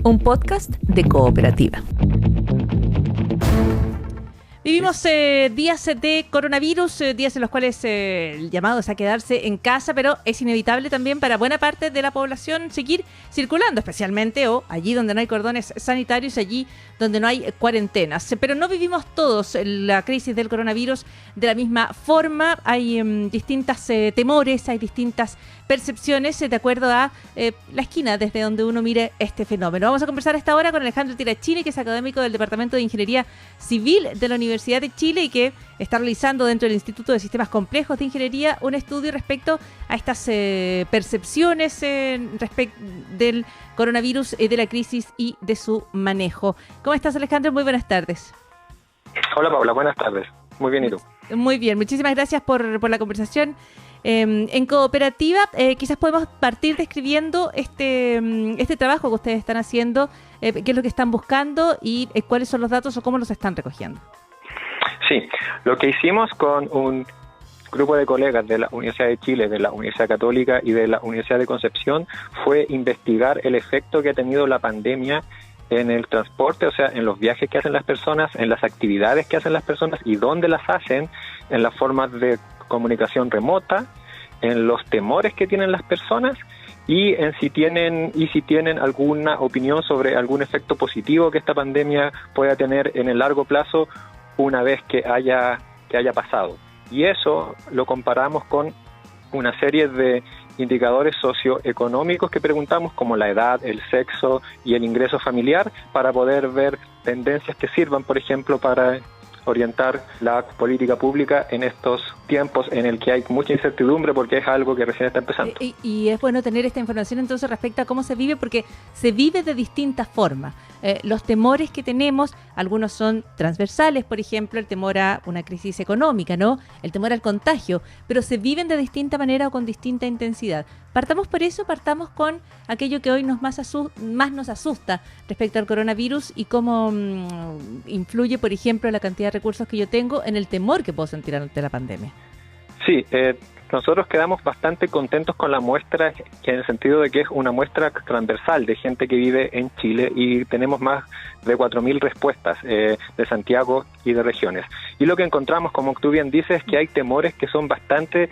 un podcast de Cooperativa. Vivimos días de coronavirus, días en los cuales el llamado es a quedarse en casa, pero es inevitable también para buena parte de la población seguir circulando, especialmente o allí donde no hay cordones sanitarios, allí donde no hay cuarentenas. Pero no vivimos todos la crisis del coronavirus de la misma forma. Hay distintas temores, hay distintas percepciones de acuerdo a la esquina desde donde uno mire este fenómeno. Vamos a conversar a esta hora con Alejandro Tirachini, que es académico del Departamento de Ingeniería Civil de la Universidad de Chile y que está realizando dentro del Instituto de Sistemas Complejos de Ingeniería un estudio respecto a estas percepciones respecto del coronavirus, de la crisis y de su manejo. ¿Cómo estás, Alejandro? Muy buenas tardes. Hola, Paula. Buenas tardes. Muy bien, ¿y tú? Muy bien. Muchísimas gracias por la conversación. En Cooperativa, quizás podemos partir describiendo este trabajo que ustedes están haciendo, qué es lo que están buscando y cuáles son los datos o cómo los están recogiendo. Sí, lo que hicimos con un grupo de colegas de la Universidad de Chile, de la Universidad Católica y de la Universidad de Concepción fue investigar el efecto que ha tenido la pandemia en el transporte, o sea, en los viajes que hacen las personas, en las actividades que hacen las personas y dónde las hacen, en las formas de comunicación remota, en los temores que tienen las personas y en si tienen alguna opinión sobre algún efecto positivo que esta pandemia pueda tener en el largo plazo una vez que haya pasado. Y eso lo comparamos con una serie de indicadores socioeconómicos que preguntamos, como la edad, el sexo y el ingreso familiar, para poder ver tendencias que sirvan, por ejemplo, para orientar la política pública en estos tiempos en el que hay mucha incertidumbre porque es algo que recién está empezando. Y es bueno tener esta información entonces respecto a cómo se vive, porque se vive de distintas formas. Los temores que tenemos, algunos son transversales, por ejemplo, el temor a una crisis económica, ¿no? El temor al contagio, pero se viven de distinta manera o con distinta intensidad. Partamos por eso, partamos con aquello que hoy más nos asusta respecto al coronavirus y cómo influye, por ejemplo, la cantidad de recursos que yo tengo en el temor que puedo sentir ante la pandemia. Sí, nosotros quedamos bastante contentos con la muestra, que en el sentido de que es una muestra transversal de gente que vive en Chile y tenemos más de 4.000 respuestas de Santiago y de regiones. Y lo que encontramos, como tú bien dices, es que hay temores que son bastante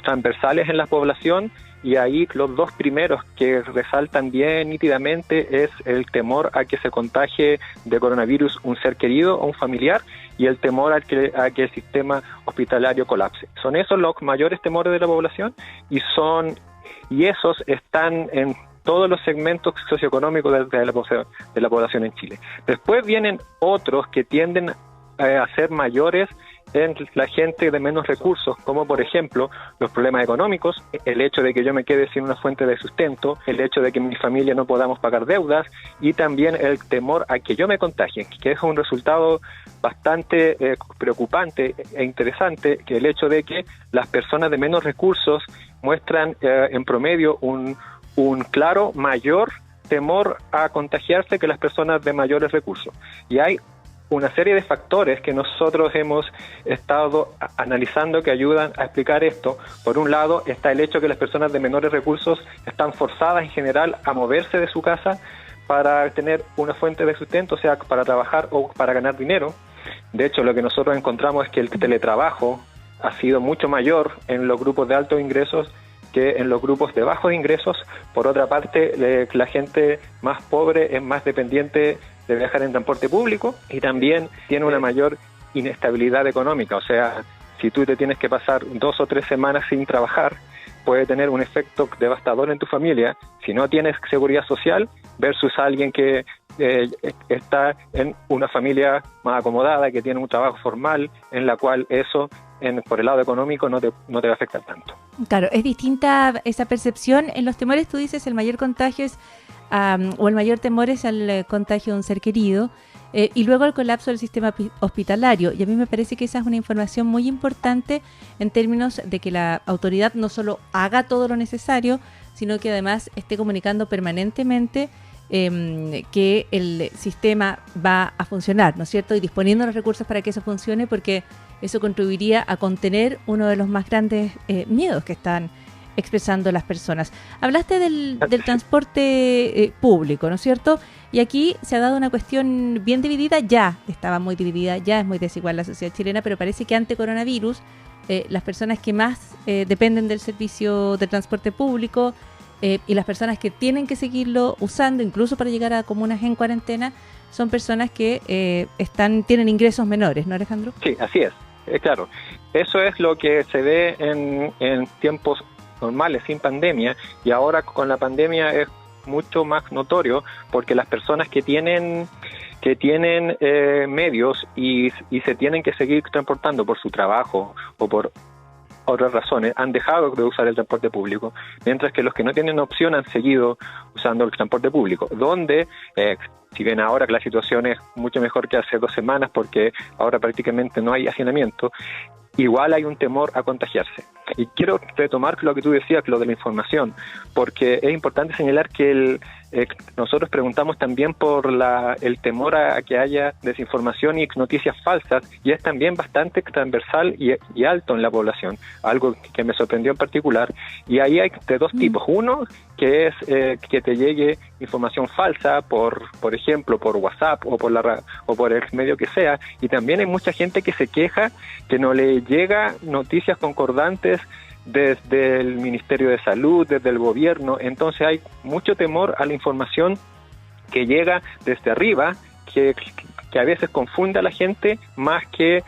transversales en la población. Y ahí los dos primeros que resaltan bien nítidamente es el temor a que se contagie de coronavirus un ser querido o un familiar y el temor a que el sistema hospitalario colapse. Son esos los mayores temores de la población y esos están en todos los segmentos socioeconómicos de la población en Chile. Después vienen otros que tienden a ser mayores en la gente de menos recursos, como por ejemplo los problemas económicos, el hecho de que yo me quede sin una fuente de sustento, el hecho de que mi familia no podamos pagar deudas y también el temor a que yo me contagie, que es un resultado bastante preocupante e interesante, que el hecho de que las personas de menos recursos muestran en promedio un claro mayor temor a contagiarse que las personas de mayores recursos. Y hay una serie de factores que nosotros hemos estado analizando que ayudan a explicar esto. Por un lado está el hecho que las personas de menores recursos están forzadas en general a moverse de su casa para tener una fuente de sustento, o sea, para trabajar o para ganar dinero. De hecho, lo que nosotros encontramos es que el teletrabajo ha sido mucho mayor en los grupos de altos ingresos que en los grupos de bajos ingresos. Por otra parte, la gente más pobre es más dependiente de viajar en transporte público y también tiene una mayor inestabilidad económica. O sea, si tú te tienes que pasar 2 o 3 semanas sin trabajar, puede tener un efecto devastador en tu familia si no tienes seguridad social versus alguien que está en una familia más acomodada, que tiene un trabajo formal, en la cual eso, por el lado económico, no te va a afectar tanto. Claro, es distinta esa percepción. En los temores tú dices el mayor contagio es o el mayor temor es al contagio de un ser querido y luego el colapso del sistema hospitalario. Y a mí me parece que esa es una información muy importante en términos de que la autoridad no solo haga todo lo necesario, sino que además esté comunicando permanentemente que el sistema va a funcionar, ¿no es cierto? Y disponiendo los recursos para que eso funcione, porque eso contribuiría a contener uno de los más grandes miedos que están expresando las personas. Hablaste del transporte público, ¿no es cierto? Y aquí se ha dado una cuestión bien dividida, ya estaba muy dividida, ya es muy desigual la sociedad chilena, pero parece que ante coronavirus las personas que más dependen del servicio de transporte público y las personas que tienen que seguirlo usando, incluso para llegar a comunas en cuarentena, son personas que tienen ingresos menores, ¿no, Alejandro? Sí, así es, claro. Eso es lo que se ve en tiempos normales, sin pandemia, y ahora con la pandemia es mucho más notorio porque las personas que tienen medios y se tienen que seguir transportando por su trabajo o por otras razones, han dejado de usar el transporte público, mientras que los que no tienen opción han seguido usando el transporte público, donde si bien ahora que la situación es mucho mejor que hace 2 semanas porque ahora prácticamente no hay hacinamiento, igual hay un temor a contagiarse. Y quiero retomar lo que tú decías, lo de la información, porque es importante señalar que nosotros preguntamos también por el temor a que haya desinformación y noticias falsas, y es también bastante transversal y alto en la población, algo que me sorprendió en particular. Y ahí hay de 2 tipos. Uno, que es que te llegue información falsa, por ejemplo, por WhatsApp o por el medio que sea, y también hay mucha gente que se queja que no le llega noticias concordantes desde el Ministerio de Salud, desde el gobierno. Entonces hay mucho temor a la información que llega desde arriba, que a veces confunde a la gente más que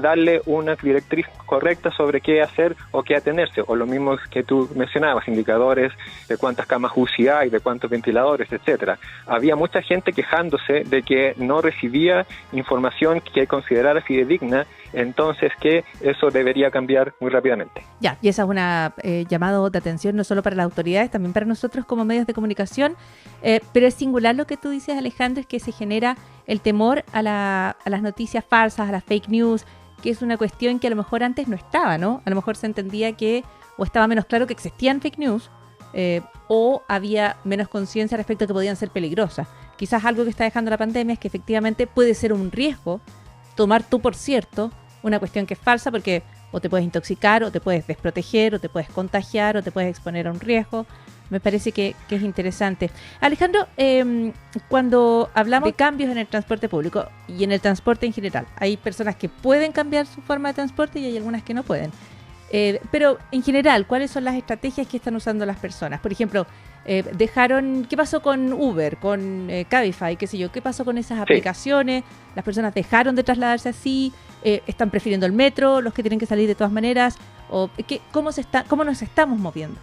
darle una directriz correcta sobre qué hacer o qué atenerse, o lo mismo que tú mencionabas, indicadores de cuántas camas UCI hay, de cuántos ventiladores, etcétera. Había mucha gente quejándose de que no recibía información que considerara fidedigna, entonces que eso debería cambiar muy rápidamente. Ya, y esa es una llamado de atención no solo para las autoridades, también para nosotros como medios de comunicación, pero es singular lo que tú dices, Alejandro, es que se genera el temor a las noticias falsas, a las fake news, que es una cuestión que a lo mejor antes no estaba, ¿no? A lo mejor se entendía que, o estaba menos claro que existían fake news, o había menos conciencia respecto a que podían ser peligrosas. Quizás algo que está dejando la pandemia es que efectivamente puede ser un riesgo tomar tú por cierto una cuestión que es falsa, porque o te puedes intoxicar, o te puedes desproteger, o te puedes contagiar, o te puedes exponer a un riesgo. Me parece que es interesante. Alejandro, cuando hablamos de cambios en el transporte público y en el transporte en general, hay personas que pueden cambiar su forma de transporte y hay algunas que no pueden. Pero en general, ¿cuáles son las estrategias que están usando las personas? Por ejemplo, ¿qué pasó con Uber, con Cabify, qué sé yo? ¿Qué pasó con esas aplicaciones? ¿Las personas dejaron de trasladarse así? ¿Están prefiriendo el metro, los que tienen que salir de todas maneras? ¿O cómo nos estamos moviendo?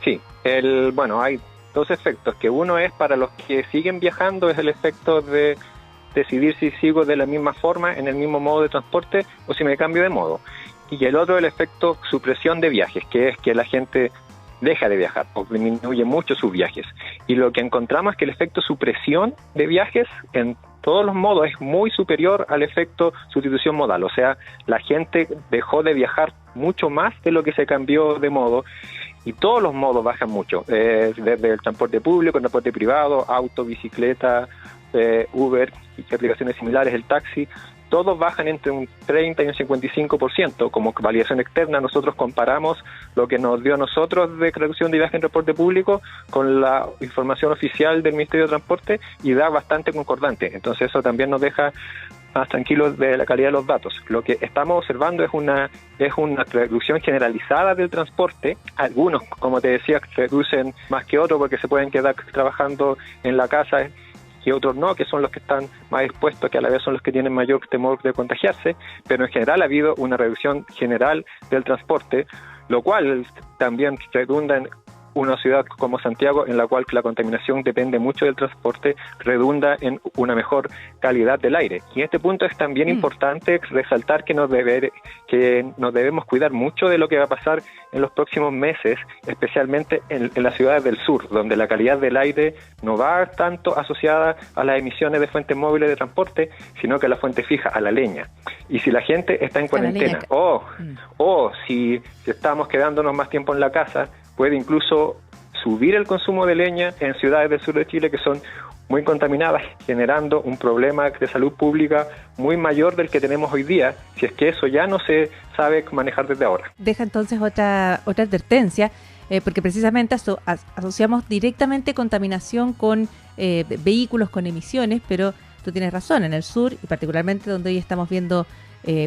Sí, hay 2 efectos, que uno es para los que siguen viajando, es el efecto de decidir si sigo de la misma forma, en el mismo modo de transporte, o si me cambio de modo. Y el otro, el efecto supresión de viajes, que es que la gente deja de viajar o disminuye mucho sus viajes. Y lo que encontramos es que el efecto supresión de viajes en todos los modos es muy superior al efecto sustitución modal. O sea, la gente dejó de viajar mucho más de lo que se cambió de modo, y todos los modos bajan mucho, desde el transporte público, el transporte privado, auto, bicicleta, Uber y aplicaciones similares, el taxi. Todos bajan entre un 30 y un 55%. Como validación externa, nosotros comparamos lo que nos dio a nosotros de reducción de viaje en transporte público con la información oficial del Ministerio de Transporte y da bastante concordante. Entonces eso también nos deja más tranquilos de la calidad de los datos. Lo que estamos observando es una reducción generalizada del transporte. Algunos, como te decía, reducen más que otros porque se pueden quedar trabajando en la casa, y otros no, que son los que están más expuestos, que a la vez son los que tienen mayor temor de contagiarse, pero en general ha habido una reducción general del transporte, lo cual también redunda en una ciudad como Santiago, en la cual la contaminación depende mucho del transporte, redunda en una mejor calidad del aire. Y en este punto es también importante resaltar que nos debemos cuidar mucho de lo que va a pasar en los próximos meses, especialmente en las ciudades del sur, donde la calidad del aire no va tanto asociada a las emisiones de fuentes móviles de transporte, sino que a la fuente fija, a la leña. Y si la gente está en cuarentena o si estamos quedándonos más tiempo en la casa, puede incluso subir el consumo de leña en ciudades del sur de Chile que son muy contaminadas, generando un problema de salud pública muy mayor del que tenemos hoy día, si es que eso ya no se sabe manejar desde ahora. Deja entonces otra advertencia. porque precisamente asociamos directamente contaminación con vehículos, con emisiones, pero tú tienes razón, en el sur, y particularmente donde hoy estamos viendo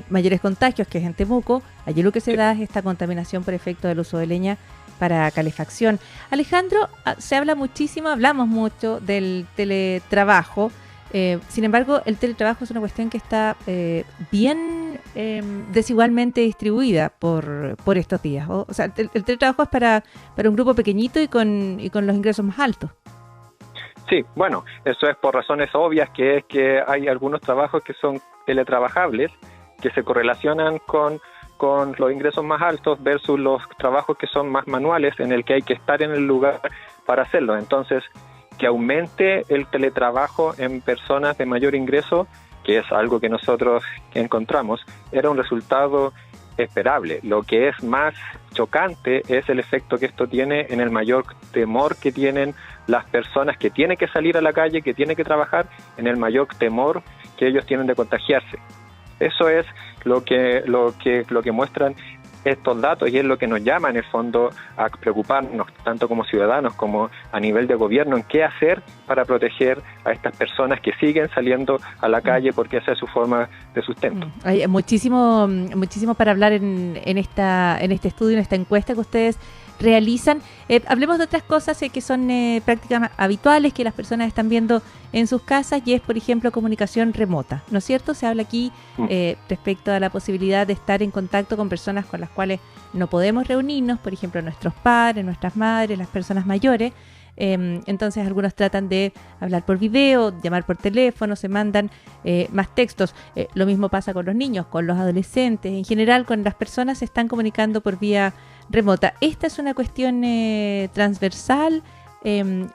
mayores contagios, que es en Temuco, allí lo que se da es esta contaminación por efecto del uso de leña para calefacción. Alejandro, hablamos mucho del teletrabajo. Sin embargo, el teletrabajo es una cuestión que está bien desigualmente distribuida por estos días. O sea, el teletrabajo es para un grupo pequeñito y con los ingresos más altos. Sí, bueno, eso es por razones obvias, que es que hay algunos trabajos que son teletrabajables, que se correlacionan con los ingresos más altos versus los trabajos que son más manuales, en el que hay que estar en el lugar para hacerlo. Entonces, que aumente el teletrabajo en personas de mayor ingreso, que es algo que nosotros encontramos, era un resultado esperable. Lo que es más chocante es el efecto que esto tiene en el mayor temor que tienen las personas que tienen que salir a la calle, que tienen que trabajar, en el mayor temor que ellos tienen de contagiarse. Eso es lo que muestran estos datos, y es lo que nos llama en el fondo a preocuparnos tanto como ciudadanos como a nivel de gobierno en qué hacer para proteger a estas personas que siguen saliendo a la calle porque esa es su forma de sustento. Hay muchísimo para hablar en este estudio, en esta encuesta que ustedes realizan. Hablemos de otras cosas que son prácticas habituales que las personas están viendo en sus casas, y es, por ejemplo, comunicación remota, ¿no es cierto? Se habla aquí respecto a la posibilidad de estar en contacto con personas con las cuales no podemos reunirnos, por ejemplo, nuestros padres, nuestras madres, las personas mayores. Entonces algunos tratan de hablar por video, llamar por teléfono, se mandan más textos. Lo mismo pasa con los niños, con los adolescentes, en general con las personas se están comunicando por vía remota. Esta es una cuestión transversal,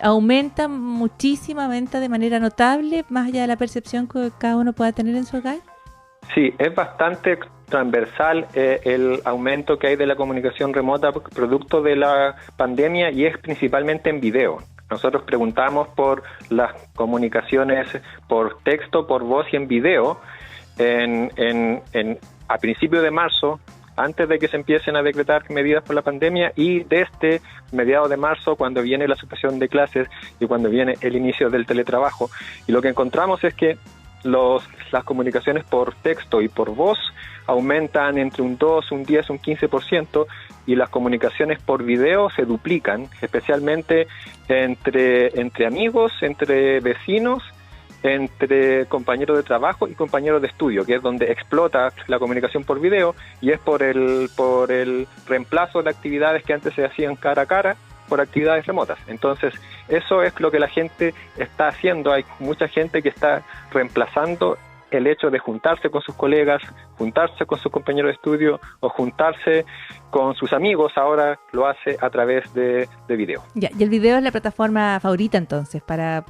aumenta muchísimamente de manera notable, más allá de la percepción que cada uno pueda tener en su hogar. Sí, es bastante transversal el aumento que hay de la comunicación remota producto de la pandemia, y es principalmente en video. Nosotros preguntamos por las comunicaciones por texto, por voz y en video a principios de marzo, antes de que se empiecen a decretar medidas por la pandemia, y desde mediados de marzo, cuando viene la suspensión de clases y cuando viene el inicio del teletrabajo. Y lo que encontramos es que las comunicaciones por texto y por voz aumentan entre un 2, un 10, un 15%, y las comunicaciones por video se duplican, especialmente entre amigos, entre vecinos, entre compañeros de trabajo y compañeros de estudio, que es donde explota la comunicación por video, y es por el reemplazo de actividades que antes se hacían cara a cara por actividades remotas. Entonces, eso es lo que la gente está haciendo. Hay mucha gente que está reemplazando el hecho de juntarse con sus colegas, juntarse con sus compañeros de estudio o juntarse con sus amigos, ahora lo hace a través de video. Ya, y el video es la plataforma favorita entonces para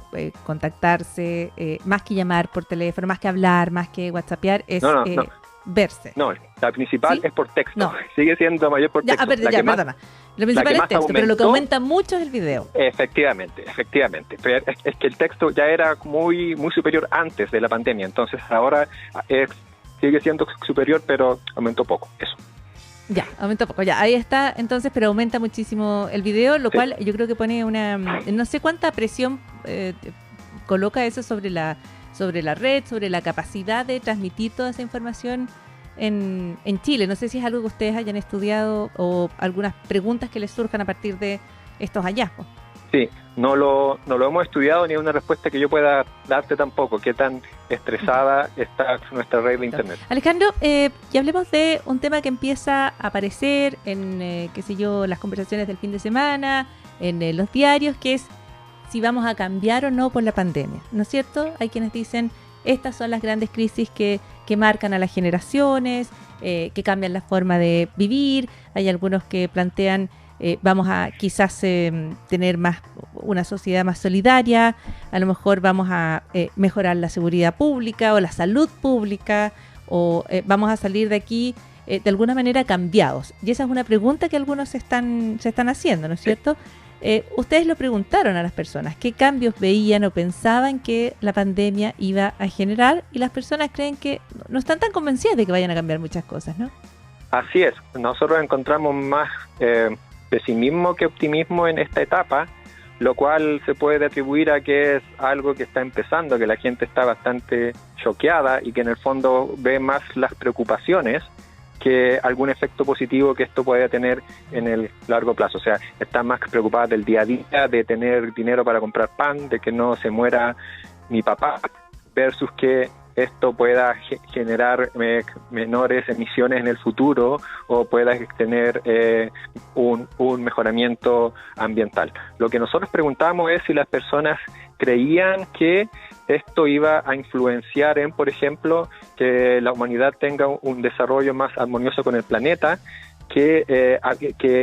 contactarse, más que llamar por teléfono, más que hablar, más que whatsappear, es verse. No, la principal ¿Sí? es por texto. No. Sigue siendo mayor por texto. Perdona. Lo principal es texto, pero lo que aumenta mucho es el video. Efectivamente. Pero es que el texto ya era muy muy superior antes de la pandemia, entonces ahora sigue siendo superior, pero aumentó poco, eso. Ya, aumentó poco, ya, ahí está, entonces, pero aumenta muchísimo el video, lo cual yo creo que pone no sé cuánta presión coloca eso sobre la red, sobre la capacidad de transmitir toda esa información en Chile. No sé si es algo que ustedes hayan estudiado o algunas preguntas que les surjan a partir de estos hallazgos. Sí, no lo hemos estudiado, ni una respuesta que yo pueda darte tampoco, qué tan estresada está nuestra red de internet. Alejandro, y hablemos de un tema que empieza a aparecer en, las conversaciones del fin de semana, en los diarios, que es si vamos a cambiar o no por la pandemia, ¿no es cierto? Hay quienes dicen, estas son las grandes crisis que marcan a las generaciones, que cambian la forma de vivir. Hay algunos que plantean, vamos a quizás tener una sociedad más solidaria, a lo mejor vamos a mejorar la seguridad pública o la salud pública, o vamos a salir de aquí de alguna manera cambiados. Y esa es una pregunta que algunos se están haciendo, ¿no es cierto? Ustedes lo preguntaron a las personas, ¿qué cambios veían o pensaban que la pandemia iba a generar? Y las personas creen que no están tan convencidas de que vayan a cambiar muchas cosas, ¿no? Así es, nosotros encontramos más pesimismo que optimismo en esta etapa, lo cual se puede atribuir a que es algo que está empezando, que la gente está bastante choqueada y que en el fondo ve más las preocupaciones que algún efecto positivo que esto pueda tener en el largo plazo. O sea, están más preocupadas del día a día, de tener dinero para comprar pan, de que no se muera mi papá, versus que esto pueda generar menores emisiones en el futuro o pueda tener un mejoramiento ambiental. Lo que nosotros preguntamos es si las personas creían que esto iba a influenciar en, por ejemplo, que la humanidad tenga un desarrollo más armonioso con el planeta, que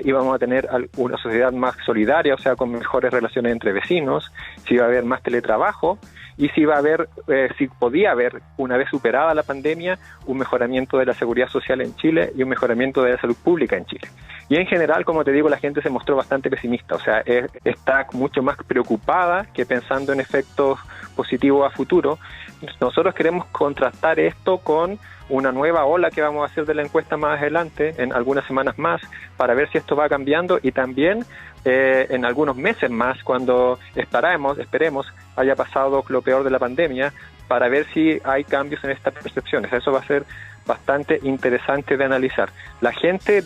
íbamos a tener una sociedad más solidaria, o sea, con mejores relaciones entre vecinos, si iba a haber más teletrabajo y si iba a haber, si podía haber, una vez superada la pandemia, un mejoramiento de la seguridad social en Chile y un mejoramiento de la salud pública en Chile. Y en general, como te digo, la gente se mostró bastante pesimista, o sea, está mucho más preocupada que pensando en efectos positivos a futuro. Nosotros queremos contrastar esto con una nueva ola que vamos a hacer de la encuesta más adelante, en algunas semanas más, para ver si esto va cambiando y también en algunos meses más, cuando esperemos, haya pasado lo peor de la pandemia, para ver si hay cambios en estas percepciones. Eso va a ser bastante interesante de analizar. La gente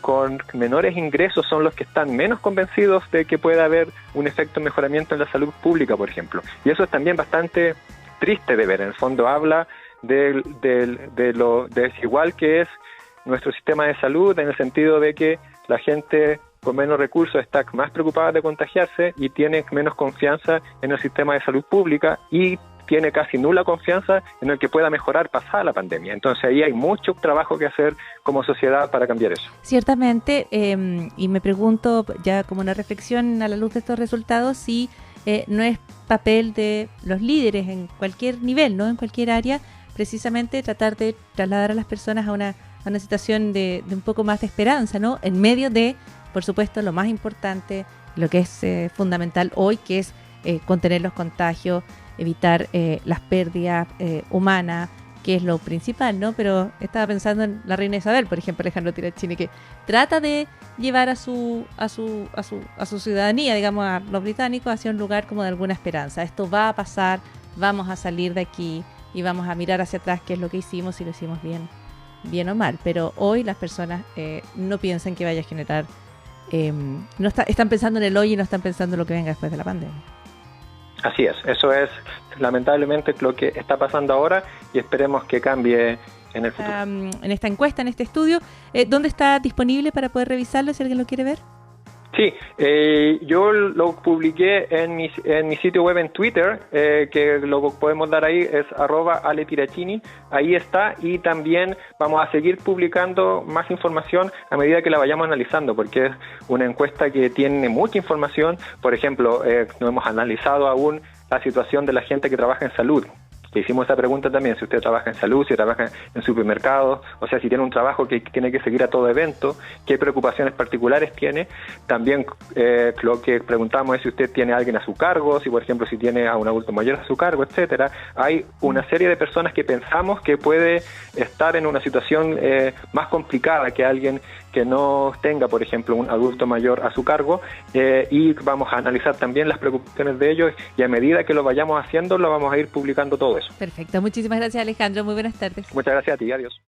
con menores ingresos son los que están menos convencidos de que pueda haber un efecto de mejoramiento en la salud pública, por ejemplo. Y eso es también bastante triste de ver. En el fondo habla de lo desigual que es nuestro sistema de salud, en el sentido de que la gente con menos recursos está más preocupada de contagiarse y tiene menos confianza en el sistema de salud pública y tiene casi nula confianza en el que pueda mejorar pasada la pandemia. Entonces ahí hay mucho trabajo que hacer como sociedad para cambiar eso. Ciertamente, y me pregunto ya como una reflexión a la luz de estos resultados, si no es papel de los líderes en cualquier nivel, ¿no? En cualquier área, precisamente tratar de trasladar a las personas a una situación de un poco más de esperanza, ¿no? En medio de, por supuesto, lo más importante, lo que es fundamental hoy, que es contener los contagios, evitar las pérdidas humanas, que es lo principal, ¿no? Pero estaba pensando en la reina Isabel, por ejemplo, Alejandro Tirachini, que trata de llevar a su ciudadanía, digamos, a los británicos, hacia un lugar como de alguna esperanza. Esto va a pasar, vamos a salir de aquí y vamos a mirar hacia atrás qué es lo que hicimos, si lo hicimos bien o mal. Pero hoy las personas no piensan que vaya a generar, están pensando en el hoy y no están pensando en lo que venga después de la pandemia. Así es, eso es lamentablemente lo que está pasando ahora y esperemos que cambie en el futuro. En esta encuesta, en este estudio, ¿dónde está disponible para poder revisarlo si alguien lo quiere ver? Sí, yo lo publiqué en mi sitio web en Twitter, que lo podemos dar ahí, es @aletirachini, ahí está, y también vamos a seguir publicando más información a medida que la vayamos analizando, porque es una encuesta que tiene mucha información. Por ejemplo, no hemos analizado aún la situación de la gente que trabaja en salud. Le hicimos esa pregunta también, si usted trabaja en salud, si trabaja en supermercados, o sea, si tiene un trabajo que tiene que seguir a todo evento, qué preocupaciones particulares tiene. También lo que preguntamos es si usted tiene a alguien a su cargo, si por ejemplo si tiene a un adulto mayor a su cargo, etcétera. Hay una serie de personas que pensamos que puede estar en una situación más complicada que alguien que no tenga, por ejemplo, un adulto mayor a su cargo, y vamos a analizar también las preocupaciones de ellos, y a medida que lo vayamos haciendo, lo vamos a ir publicando todo eso. Perfecto, muchísimas gracias, Alejandro, muy buenas tardes. Muchas gracias a ti, adiós.